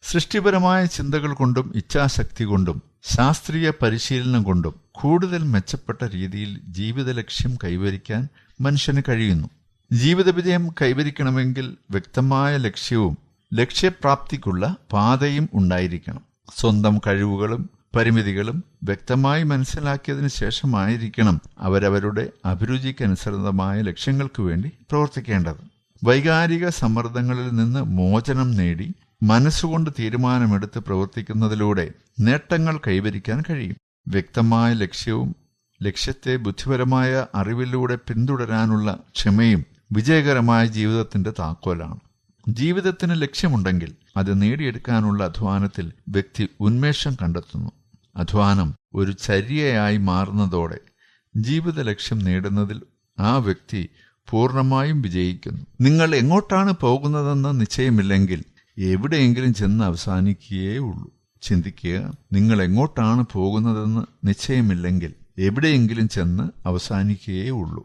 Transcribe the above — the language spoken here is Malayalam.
സൃഷ്ടിപരമായ ചിന്തകൾ കൊണ്ടും ഇച്ഛാശക്തി കൊണ്ടും ശാസ്ത്രീയ പരിശീലനം കൊണ്ടും കൂടുതൽ മെച്ചപ്പെട്ട രീതിയിൽ ജീവിത ലക്ഷ്യം കൈവരിക്കാൻ മനുഷ്യന് കഴിയുന്നു. ജീവിത വിജയം കൈവരിക്കണമെങ്കിൽ വ്യക്തമായ ലക്ഷ്യവും ലക്ഷ്യപ്രാപ്തിക്കുള്ള പാതയും ഉണ്ടായിരിക്കണം. സ്വന്തം കഴിവുകളും പരിമിതികളും വ്യക്തമായി മനസ്സിലാക്കിയതിനു ശേഷമായിരിക്കണം അവരവരുടെ അഭിരുചിക്കനുസൃതമായ ലക്ഷ്യങ്ങൾക്ക് വേണ്ടി പ്രവർത്തിക്കേണ്ടത്. വൈകാരിക സമ്മർദ്ദങ്ങളിൽ നിന്ന് മോചനം നേടി മനസ്സുകൊണ്ട് തീരുമാനമെടുത്ത് പ്രവർത്തിക്കുന്നതിലൂടെ നേട്ടങ്ങൾ കൈവരിക്കാൻ കഴിയും. വ്യക്തമായ ലക്ഷ്യവും ലക്ഷ്യത്തെ ബുദ്ധിപരമായ അറിവിലൂടെ പിന്തുടരാനുള്ള ക്ഷമയും വിജയകരമായ ജീവിതത്തിന്റെ താക്കോലാണ്. ജീവിതത്തിന് ലക്ഷ്യമുണ്ടെങ്കിൽ അത് നേടിയെടുക്കാനുള്ള അധ്വാനത്തിൽ വ്യക്തി ഉന്മേഷം കണ്ടെത്തുന്നു. അധ്വാനം ഒരു ചര്യയായി മാറുന്നതോടെ ജീവിത ലക്ഷ്യം നേടുന്നതിൽ ആ വ്യക്തി പൂർണ്ണമായും വിജയിക്കുന്നു. നിങ്ങൾ എങ്ങോട്ടാണ് പോകുന്നതെന്ന് നിശ്ചയമില്ലെങ്കിൽ എവിടെയെങ്കിലും ചെന്ന് അവസാനിക്കുകയേ ഉള്ളൂ. ചിന്തിക്കുക, നിങ്ങൾ എങ്ങോട്ടാണ് പോകുന്നതെന്ന് നിശ്ചയമില്ലെങ്കിൽ എവിടെയെങ്കിലും ചെന്ന് അവസാനിക്കുകയേ ഉള്ളൂ.